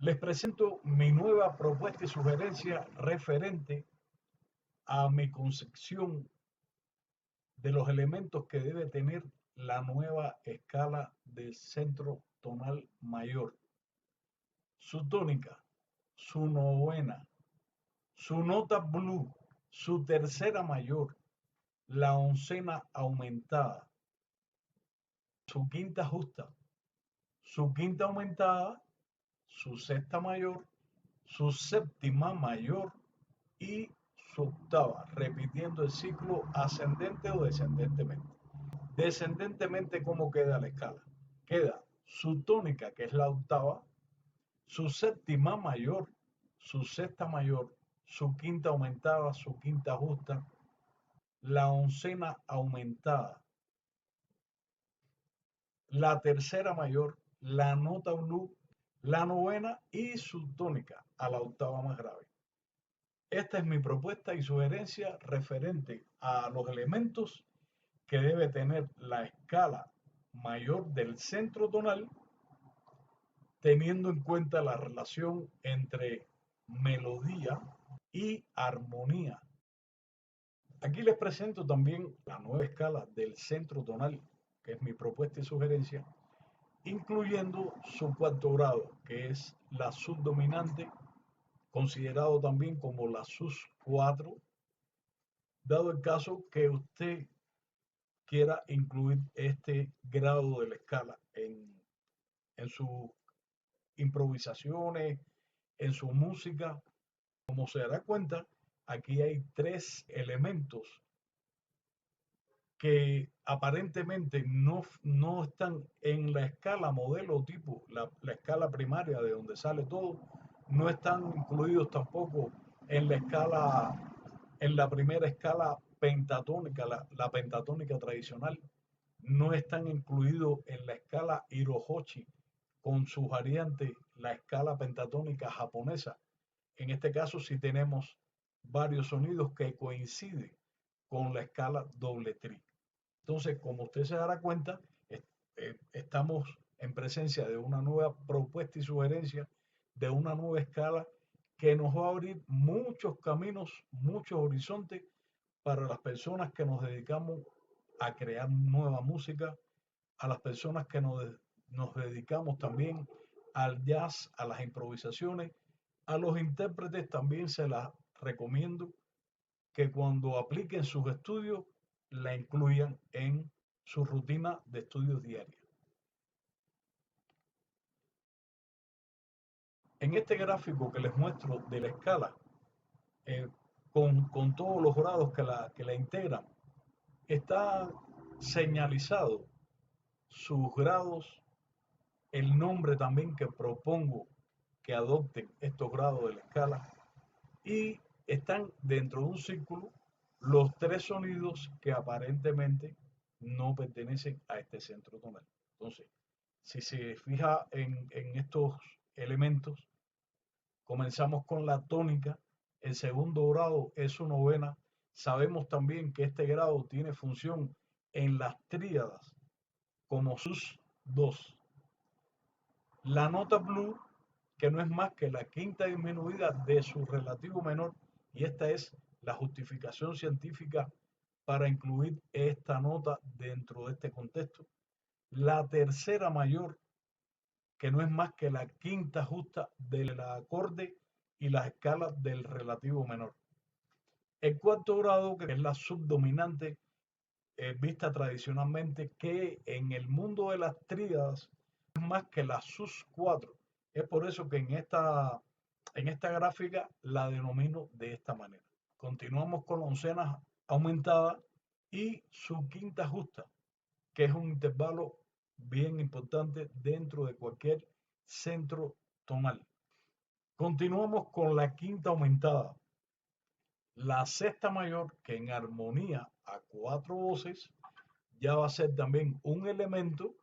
Les presento mi nueva propuesta y sugerencia referente a mi concepción de los elementos que debe tener la nueva escala de centro tonal mayor. Su tónica, su novena, su nota blue, su tercera mayor, la oncena aumentada, su quinta justa, su quinta aumentada, su sexta mayor, su séptima mayor y su octava, repitiendo el ciclo ascendente o descendentemente. Descendentemente, ¿cómo queda la escala? Queda su tónica, que es la octava, su séptima mayor, su sexta mayor, su quinta aumentada, su quinta justa, la oncena aumentada, la tercera mayor, la nota blue, la novena y su tónica a la octava más grave. Esta es mi propuesta y sugerencia referente a los elementos que debe tener la escala mayor del centro tonal, teniendo en cuenta la relación entre melodía y armonía. Aquí les presento también la nueva escala del centro tonal, que es mi propuesta y sugerencia, incluyendo su cuarto grado, que es la subdominante, considerado también como la sus 4, dado el caso que usted quiera incluir este grado de la escala en sus improvisaciones, en su música. Como se dará cuenta, aquí hay tres elementos que aparentemente no están en la escala modelo o tipo, la escala primaria de donde sale todo, no están incluidos tampoco en la escala, en la primera escala pentatónica, la pentatónica tradicional, no están incluidos en la escala Hirohoshi con sus variantes, la escala pentatónica japonesa. En este caso sí tenemos varios sonidos que coinciden con la escala doble tri. Entonces, como usted se dará cuenta, estamos en presencia de una nueva propuesta y sugerencia de una nueva escala que nos va a abrir muchos caminos, muchos horizontes para las personas que nos dedicamos a crear nueva música, a las personas que nos dedicamos también al jazz, a las improvisaciones, a los intérpretes también se las recomiendo que cuando apliquen sus estudios la incluyan en su rutina de estudios diaria. En este gráfico que les muestro de la escala, eh, con todos los grados que la integran, está señalizado sus grados, el nombre también que propongo que adopten estos grados de la escala y están dentro de un círculo los tres sonidos que aparentemente no pertenecen a este centro tonal. Entonces, si se fija en estos elementos, comenzamos con la tónica, el segundo grado es su novena. Sabemos también que este grado tiene función en las tríadas como sus 2. La nota blue, que no es más que la quinta disminuida de su relativo menor, y esta es la justificación científica para incluir esta nota dentro de este contexto. La tercera mayor, que no es más que la quinta justa del acorde y las escalas del relativo menor. El cuarto grado, que es la subdominante, vista tradicionalmente, que en el mundo de las tríadas es más que la sus 4. Es por eso que en esta gráfica la denomino de esta manera. Continuamos con la oncena aumentada y su quinta justa, que es un intervalo bien importante dentro de cualquier centro tonal. Continuamos con la quinta aumentada, la sexta mayor, que en armonía a cuatro voces ya va a ser también un elemento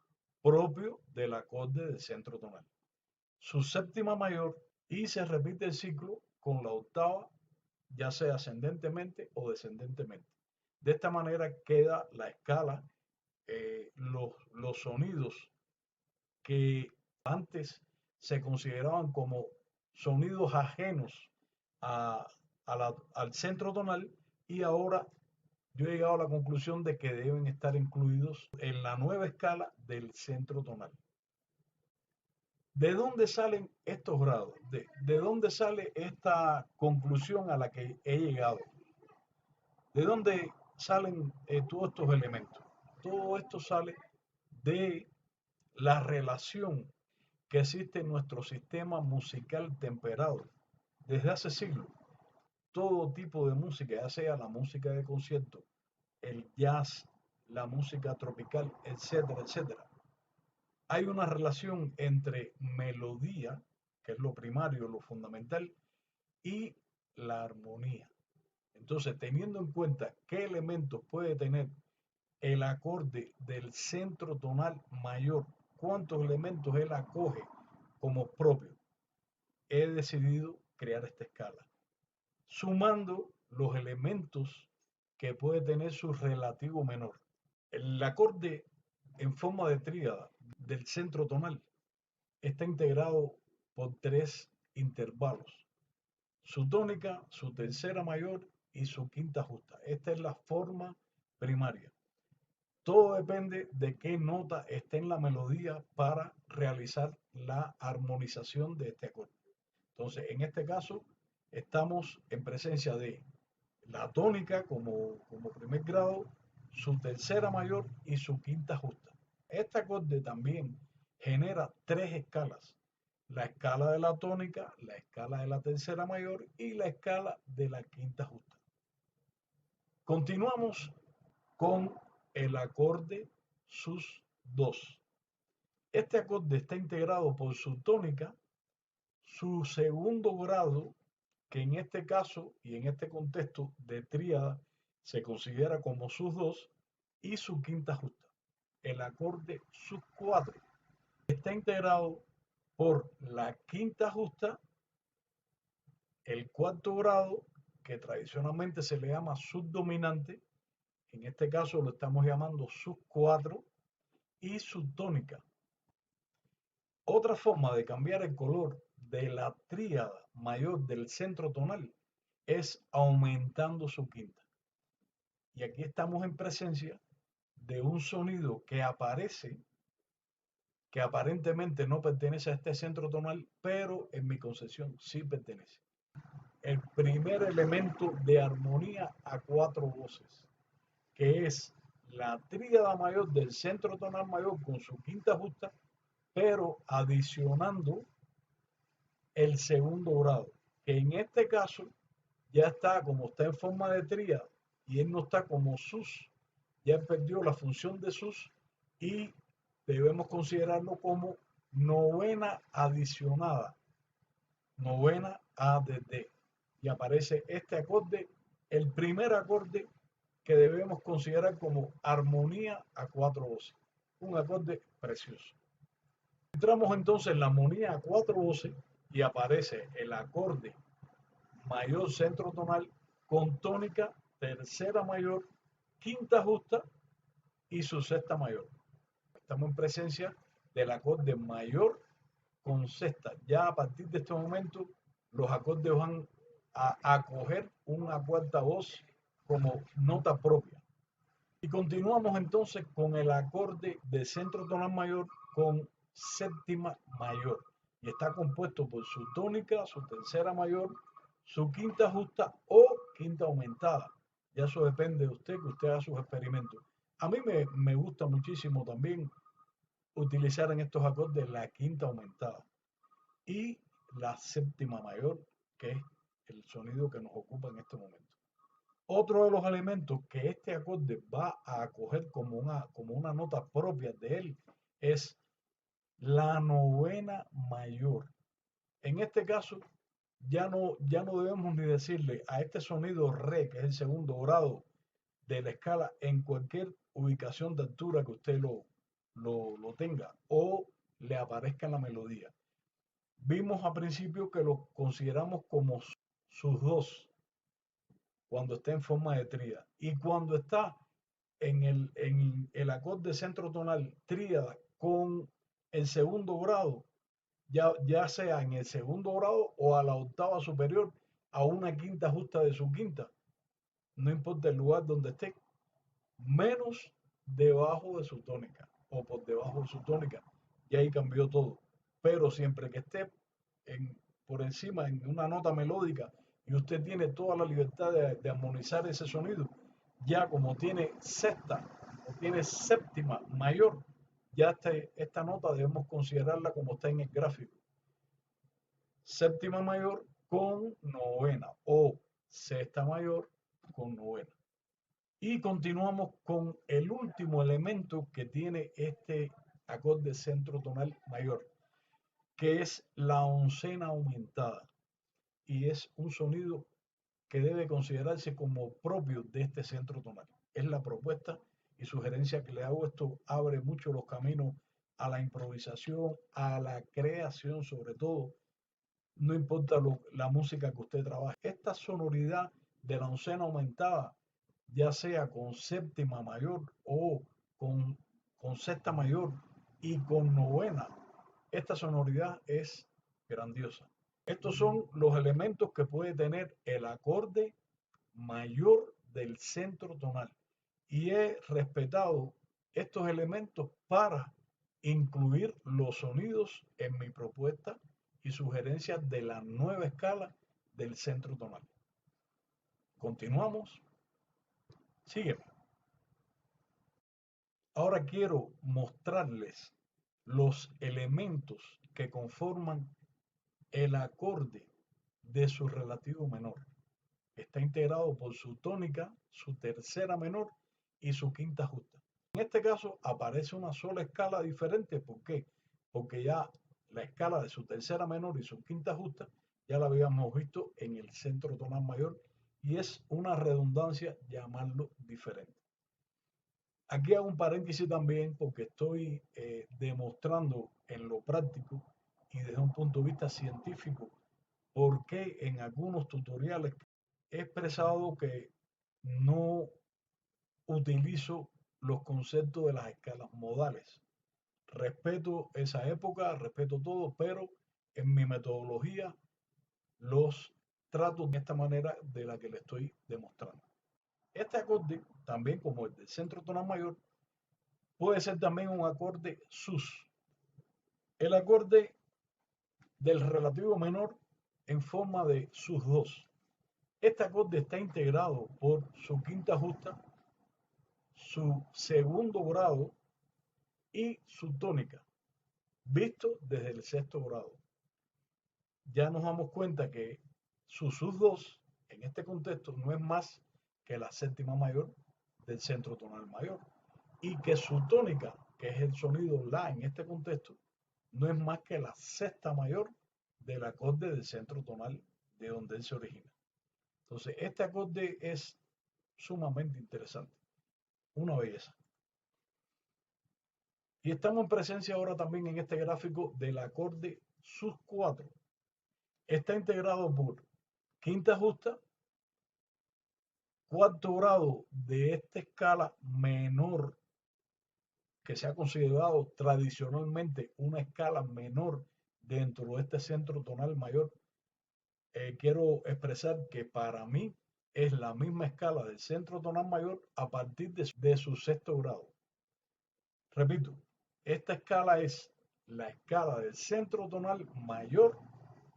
propio del acorde del centro tonal. Su séptima mayor y se repite el ciclo con la octava, ya sea ascendentemente o descendentemente. De esta manera queda la escala, los sonidos que antes se consideraban como sonidos ajenos a, al centro tonal, y ahora yo he llegado a la conclusión de que deben estar incluidos en la nueva escala del centro tonal. ¿De dónde salen estos grados? ¿De dónde sale esta conclusión a la que he llegado? ¿De dónde salen todos estos elementos? Todo esto sale de la relación que existe en nuestro sistema musical temperado desde hace siglos. Todo tipo de música, ya sea la música de concierto, el jazz, la música tropical, etcétera, etcétera. Hay una relación entre melodía, que es lo primario, lo fundamental, y la armonía. Entonces, teniendo en cuenta qué elementos puede tener el acorde del centro tonal mayor, cuántos elementos él acoge como propios, he decidido crear esta escala, sumando los elementos que puede tener su relativo menor. El acorde en forma de tríada del centro tonal está integrado por tres intervalos: su tónica, su tercera mayor y su quinta justa. Esta es la forma primaria. Todo depende de qué nota esté en la melodía para realizar la armonización de este acorde. Entonces, en este caso, estamos en presencia de la tónica como primer grado, su tercera mayor y su quinta justa. Este acorde también genera tres escalas: la escala de la tónica, la escala de la tercera mayor y la escala de la quinta justa. Continuamos con el acorde sus2. Este acorde está integrado por su tónica, su segundo grado, que en este caso y en este contexto de tríada se considera como sus2, y su quinta justa. El acorde sus4 está integrado por la quinta justa, el cuarto grado, que tradicionalmente se le llama subdominante, en este caso lo estamos llamando sus4, y su tónica. Otra forma de cambiar el color de la tríada mayor del centro tonal es aumentando su quinta. Y aquí estamos en presencia de un sonido que aparece, que aparentemente no pertenece a este centro tonal, pero en mi concepción sí pertenece. El primer elemento de armonía a cuatro voces, que es la tríada mayor del centro tonal mayor con su quinta justa, pero adicionando el segundo grado, que en este caso ya está, como está en forma de tríada y él no está como sus, ya perdió la función de sus, y debemos considerarlo como novena adicionada, novena A de D. Y aparece este acorde, el primer acorde que debemos considerar como armonía a cuatro voces. Un acorde precioso. Entramos entonces en la armonía a cuatro voces y aparece el acorde mayor centro tonal con tónica, tercera mayor, quinta justa y su sexta mayor. Estamos en presencia del acorde mayor con sexta. Ya a partir de este momento los acordes van a acoger una cuarta voz como nota propia. Y continuamos entonces con el acorde de centro tonal mayor con séptima mayor. Y está compuesto por su tónica, su tercera mayor, su quinta justa o quinta aumentada. Ya eso depende de usted, que usted haga sus experimentos. A mí me gusta muchísimo también utilizar en estos acordes la quinta aumentada y la séptima mayor, que es el sonido que nos ocupa en este momento. Otro de los elementos que este acorde va a acoger como una nota propia de él es la novena mayor. En este caso, ya no debemos ni decirle a este sonido re, que es el segundo grado de la escala, en cualquier ubicación de altura que usted lo tenga o le aparezca en la melodía. Vimos al principio que lo consideramos como sus2 cuando está en forma de tríada, y cuando está en el acorde centro tonal tríada con el segundo grado, ya sea en el segundo grado o a la octava superior, a una quinta justa de su quinta, no importa el lugar donde esté, menos debajo de su tónica o por debajo de su tónica, y ahí cambió todo. Pero siempre que esté por encima en una nota melódica y usted tiene toda la libertad de armonizar ese sonido, ya como tiene sexta o tiene séptima mayor, ya esta nota debemos considerarla como está en el gráfico. Séptima mayor con novena o sexta mayor con novena. Y continuamos con el último elemento que tiene este acorde centro tonal mayor, que es la oncena aumentada. Y es un sonido que debe considerarse como propio de este centro tonal. Es la propuesta y sugerencia que le hago. Esto abre mucho los caminos a la improvisación, a la creación sobre todo. No importa la música que usted trabaje. Esta sonoridad de la oncena aumentada, ya sea con séptima mayor o con sexta mayor y con novena, esta sonoridad es grandiosa. Estos son los elementos que puede tener el acorde mayor del centro tonal. Y he respetado estos elementos para incluir los sonidos en mi propuesta y sugerencias de la nueva escala del centro tonal. Continuamos. Sígueme. Ahora quiero mostrarles los elementos que conforman el acorde de su relativo menor. Está integrado por su tónica, su tercera menor y su quinta justa. En este caso aparece una sola escala diferente. ¿Por qué? Porque ya la escala de su tercera menor y su quinta justa ya la habíamos visto en el centro tonal mayor y es una redundancia llamarlo diferente. Aquí hago un paréntesis también porque estoy demostrando en lo práctico y desde un punto de vista científico por qué en algunos tutoriales he expresado que no utilizo los conceptos de las escalas modales. Respeto esa época, respeto todo, pero en mi metodología los trato de esta manera de la que le estoy demostrando. Este acorde, también como el del centro tonal mayor, puede ser también un acorde sus. El acorde del relativo menor en forma de sus dos. Este acorde está integrado por su quinta justa, su segundo grado y su tónica, visto desde el sexto grado. Ya nos damos cuenta que su sus 2 en este contexto no es más que la séptima mayor del centro tonal mayor y que su tónica, que es el sonido la en este contexto, no es más que la sexta mayor del acorde del centro tonal de donde él se origina. Entonces, este acorde es sumamente interesante, una belleza. Y estamos en presencia ahora también en este gráfico del acorde sus 4. Está integrado por quinta justa, cuarto grado de esta escala menor que se ha considerado tradicionalmente una escala menor dentro de este centro tonal mayor. Quiero expresar que para mí es la misma escala del centro tonal mayor a partir de su sexto grado. Repito, esta escala es la escala del centro tonal mayor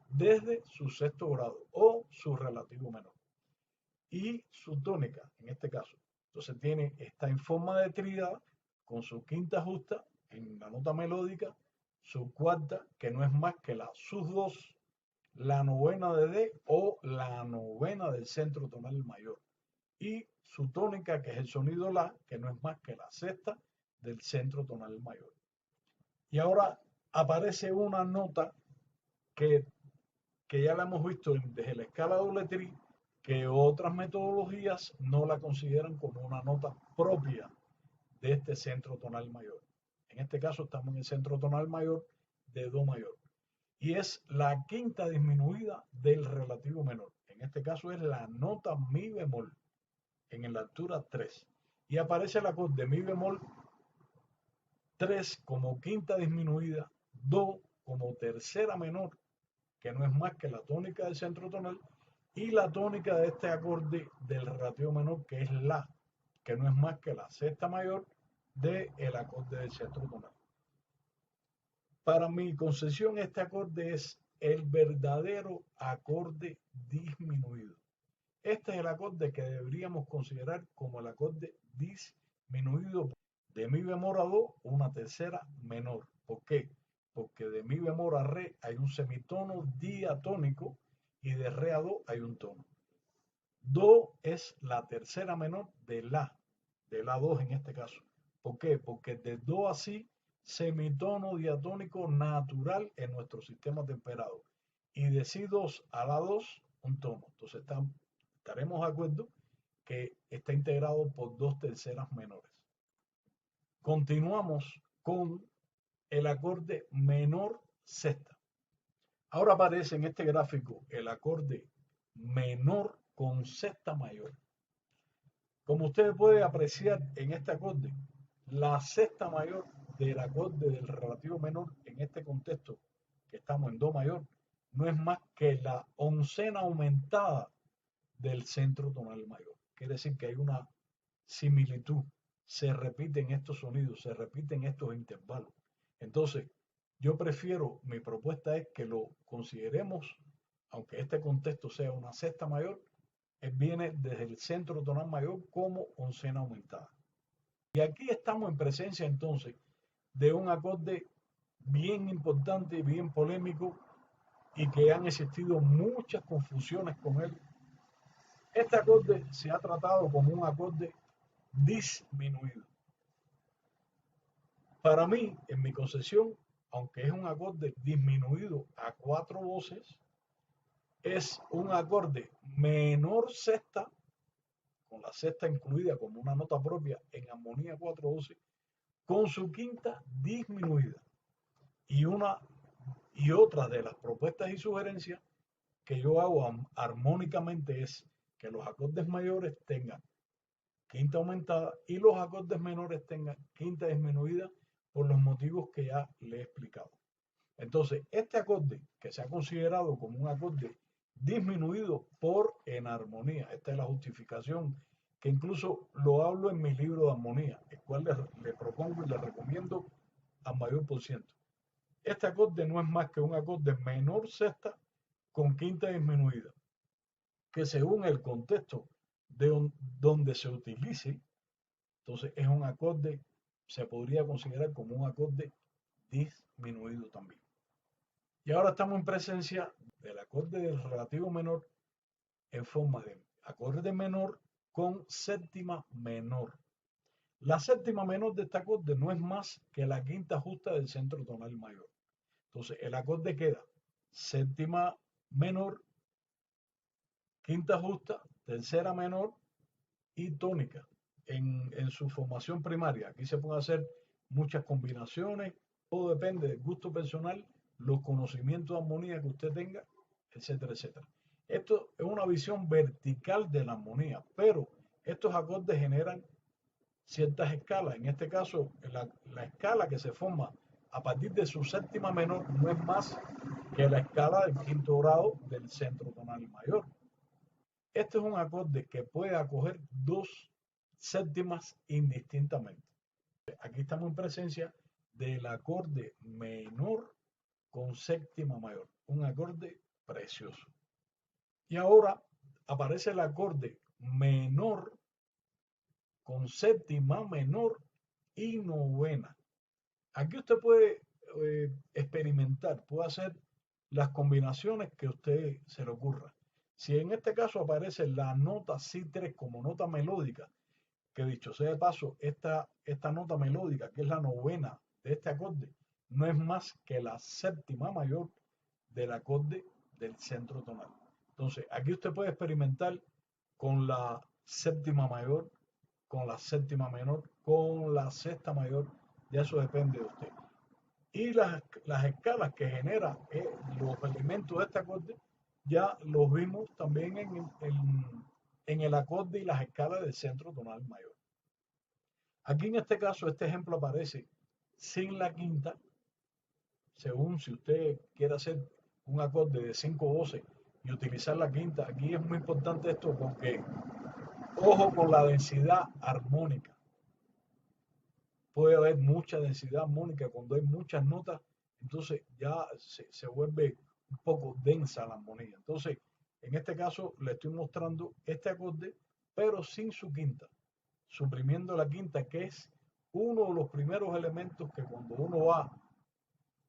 desde su sexto grado o su relativo menor. Y su tónica, en este caso. Entonces está en forma de tríada con su quinta justa en la nota melódica, su cuarta, que no es más que la sus 2, la novena de D o la novena del centro tonal mayor. Y su tónica, que es el sonido la, que no es más que la sexta del centro tonal mayor. Y ahora aparece una nota que, que ya la hemos visto desde la escala doble tri, que otras metodologías no la consideran como una nota propia de este centro tonal mayor. En este caso estamos en el centro tonal mayor de do mayor. Y es la quinta disminuida del relativo menor. En este caso es la nota mi bemol en la altura 3. Y aparece el acorde mi bemol 3 como quinta disminuida, do como tercera menor, que no es más que la tónica del centro tonal, y la tónica de este acorde del relativo menor, que es la, que no es más que la sexta mayor del acorde del centro tonal. Para mi concepción, este acorde es el verdadero acorde disminuido. Este es el acorde que deberíamos considerar como el acorde disminuido de mi bemol a do, una tercera menor. ¿Por qué? Porque de mi bemol a re hay un semitono diatónico y de re a do hay un tono. Do es la tercera menor de la 2 en este caso. ¿Por qué? Porque de do a si, semitono diatónico natural en nuestro sistema temperado. Y de si 2 a la 2, un tono. Entonces estaremos de acuerdo que está integrado por dos terceras menores. Continuamos con el acorde menor sexta. Ahora aparece en este gráfico el acorde menor con sexta mayor. Como ustedes pueden apreciar en este acorde, la sexta mayor del acorde del relativo menor en este contexto, que estamos en do mayor, no es más que la oncena aumentada del centro tonal mayor. Quiere decir que hay una similitud, se repiten estos sonidos, se repiten estos intervalos. Entonces, yo prefiero, mi propuesta es que lo consideremos, aunque este contexto sea una sexta mayor, viene desde el centro tonal mayor como oncena aumentada. Y aquí estamos en presencia entonces de un acorde bien importante, bien polémico y que han existido muchas confusiones con él. Este acorde se ha tratado como un acorde disminuido. Para mí, en mi concepción, aunque es un acorde disminuido a cuatro voces, es un acorde menor sexta, con la sexta incluida como una nota propia en armonía 4/12, con su quinta disminuida. Y otra de las propuestas y sugerencias que yo hago armónicamente es que los acordes mayores tengan quinta aumentada y los acordes menores tengan quinta disminuida por los motivos que ya le he explicado. Entonces, este acorde que se ha considerado como un acorde disminuido por enarmonía, esta es la justificación que incluso lo hablo en mi libro de armonía, el cual le propongo y le recomiendo al mayor por ciento. Este acorde no es más que un acorde menor sexta con quinta disminuida, que según el contexto de donde se utilice, entonces es un acorde, se podría considerar como un acorde disminuido también. Y ahora estamos en presencia del acorde del relativo menor en forma de acorde menor con séptima menor. La séptima menor de este acorde no es más que la quinta justa del centro tonal mayor. Entonces el acorde queda séptima menor, quinta justa, tercera menor y tónica en su formación primaria. Aquí se pueden hacer muchas combinaciones, todo depende del gusto personal, los conocimientos de armonía que usted tenga, etcétera, etcétera. Esto es una visión vertical de la armonía, pero estos acordes generan ciertas escalas. En este caso, la escala que se forma a partir de su séptima menor no es más que la escala del quinto grado del centro tonal mayor. Este es un acorde que puede acoger dos séptimas indistintamente. Aquí estamos en presencia del acorde menor con séptima mayor, un acorde precioso. Y ahora aparece el acorde menor con séptima menor y novena. Aquí usted puede experimentar, puede hacer las combinaciones que a usted se le ocurra. Si en este caso aparece la nota Si3 como nota melódica, que dicho sea de paso, esta nota melódica, que es la novena de este acorde, no es más que la séptima mayor del acorde del centro tonal. Entonces, aquí usted puede experimentar con la séptima mayor, con la séptima menor, con la sexta mayor, ya eso depende de usted. Y las escalas que genera los elementos de este acorde, ya los vimos también en el acorde y las escalas del centro tonal mayor. Aquí en este caso, este ejemplo aparece sin la quinta según si usted quiere hacer un acorde de 5 voces y utilizar la quinta. Aquí es muy importante esto porque ojo con la densidad armónica. Puede haber mucha densidad armónica cuando hay muchas notas, entonces ya se vuelve un poco densa la armonía. Entonces, en este caso le estoy mostrando este acorde, pero sin su quinta, suprimiendo la quinta, que es uno de los primeros elementos que cuando uno va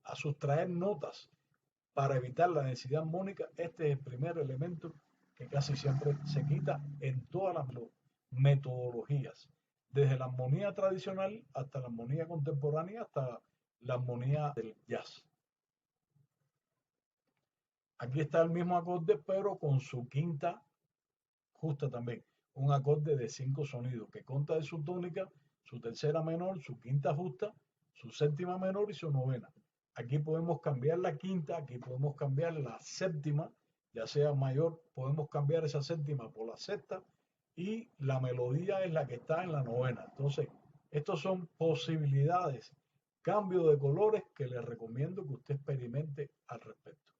a sustraer notas para evitar la densidad armónica, este es el primer elemento que casi siempre se quita en todas las metodologías, desde la armonía tradicional hasta la armonía contemporánea, hasta la armonía del jazz. Aquí está el mismo acorde, pero con su quinta justa también. Un acorde de 5 sonidos que consta de su tónica, su tercera menor, su quinta justa, su séptima menor y su novena. Aquí podemos cambiar la quinta, aquí podemos cambiar la séptima, ya sea mayor, podemos cambiar esa séptima por la sexta y la melodía es la que está en la novena. Entonces, estos son posibilidades, cambio de colores que les recomiendo que usted experimente al respecto.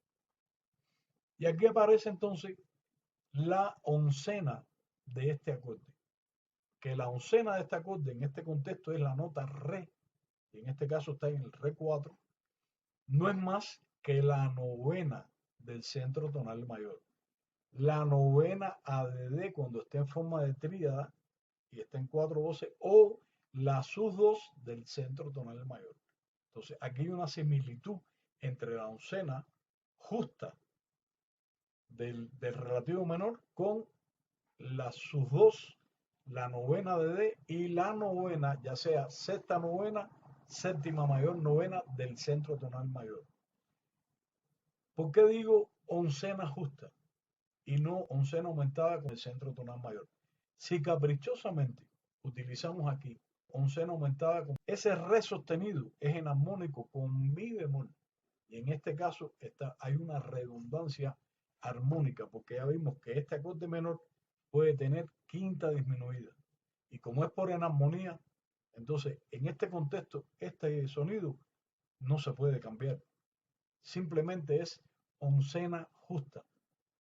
Y aquí aparece entonces la oncena de este acorde, que la oncena de este acorde en este contexto es la nota re, y en este caso está en el re 4, no es más que la novena del centro tonal mayor. La novena ADD cuando está en forma de tríada y está en 4 voces, o la sus2 del centro tonal mayor. Entonces aquí hay una similitud entre la oncena justa del relativo menor con la sus2, la novena de D y la novena, ya sea sexta novena, séptima mayor, novena del centro tonal mayor. ¿Por qué digo oncena justa y no oncena aumentada con el centro tonal mayor? Si caprichosamente utilizamos aquí oncena aumentada, con ese re sostenido es enarmónico con mi bemol, y en este caso hay una redundancia armónica, porque ya vimos que este acorde menor puede tener quinta disminuida, y como es por enarmonía, entonces en este contexto este sonido no se puede cambiar, simplemente es oncena justa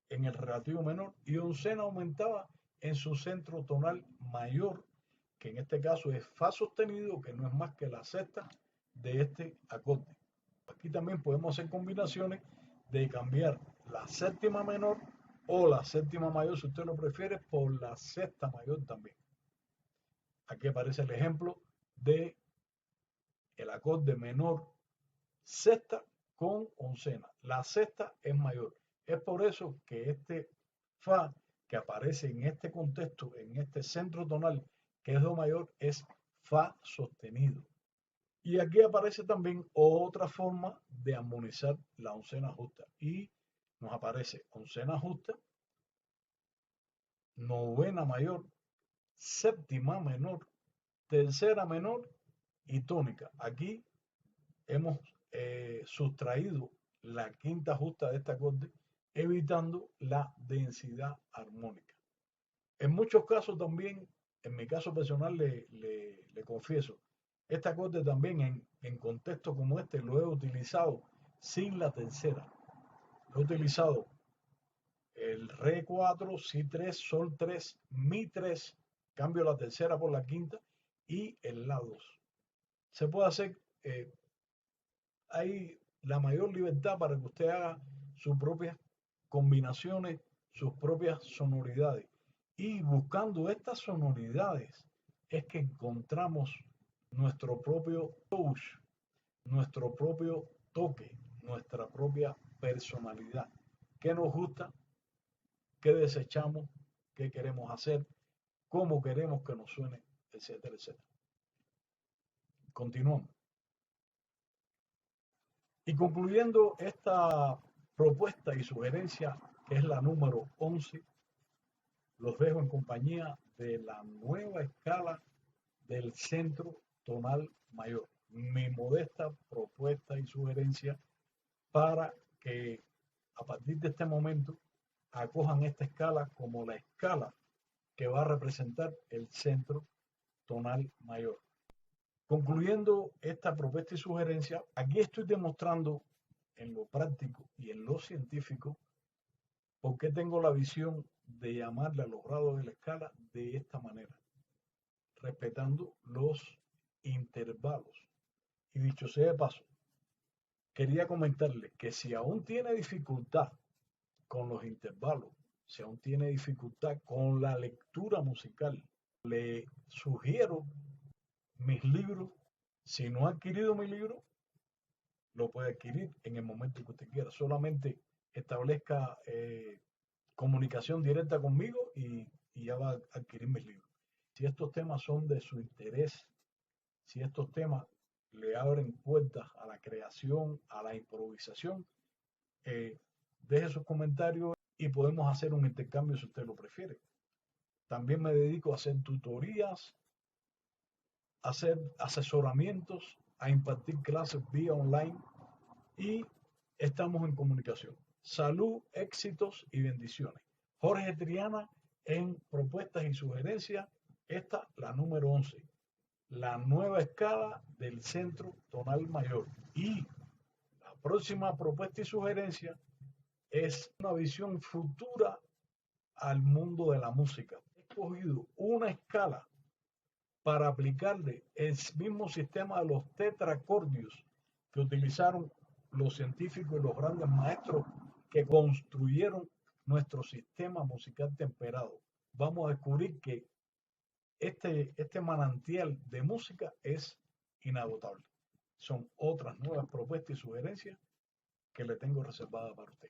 en el relativo menor y oncena aumentada en su centro tonal mayor, que en este caso es fa sostenido, que no es más que la sexta de este acorde. Aquí también podemos hacer combinaciones de cambiar la séptima menor o la séptima mayor, si usted lo prefiere, por la sexta mayor también. Aquí aparece el ejemplo de el acorde menor sexta con oncena. La sexta es mayor. Es por eso que este fa que aparece en este contexto, en este centro tonal, que es do mayor, es fa sostenido. Y aquí aparece también otra forma de armonizar la oncena justa. Y nos aparece oncena justa, novena mayor, séptima menor, tercera menor y tónica. Aquí hemos sustraído la quinta justa de este acorde, evitando la densidad armónica. En muchos casos también, en mi caso personal le confieso, este acorde también en contextos como este lo he utilizado sin la tercera. Lo he utilizado el re 4, si 3, sol 3, mi 3, cambio la tercera por la quinta y el la 2. Se puede hacer, hay la mayor libertad para que usted haga sus propias combinaciones, sus propias sonoridades. Y buscando estas sonoridades es que encontramos nuestro propio touch, nuestro propio toque, nuestra propia personalidad. ¿Qué nos gusta? ¿Qué desechamos? ¿Qué queremos hacer? ¿Cómo queremos que nos suene? Etcétera, etcétera. Continuamos. Y concluyendo esta propuesta y sugerencia, que es la número 11, los dejo en compañía de la nueva escala del centro tonal mayor. Mi modesta propuesta y sugerencia para que a partir de este momento acojan esta escala como la escala que va a representar el centro tonal mayor. Concluyendo esta propuesta y sugerencia, aquí estoy demostrando en lo práctico y en lo científico por qué tengo la visión de llamarle a los grados de la escala de esta manera, respetando los intervalos. Y dicho sea de paso, quería comentarle que si aún tiene dificultad con los intervalos, si aún tiene dificultad con la lectura musical, le sugiero mis libros. Si no ha adquirido mi libro, lo puede adquirir en el momento que usted quiera. Solamente establezca comunicación directa conmigo y ya va a adquirir mis libros. Si estos temas son de su interés, si estos temas le abren puertas a la creación, a la improvisación, deje sus comentarios y podemos hacer un intercambio si usted lo prefiere. También me dedico a hacer tutorías, a hacer asesoramientos, a impartir clases vía online y estamos en comunicación. Salud, éxitos y bendiciones. Jorge Triana en propuestas y sugerencias, esta la número 11, la nueva escala del centro tonal mayor. Y la próxima propuesta y sugerencia es una visión futura al mundo de la música. He escogido una escala para aplicarle el mismo sistema de los tetracordios que utilizaron los científicos y los grandes maestros que construyeron nuestro sistema musical temperado. Vamos a descubrir que este manantial de música es inagotable. Son otras nuevas propuestas y sugerencias que le tengo reservadas para usted.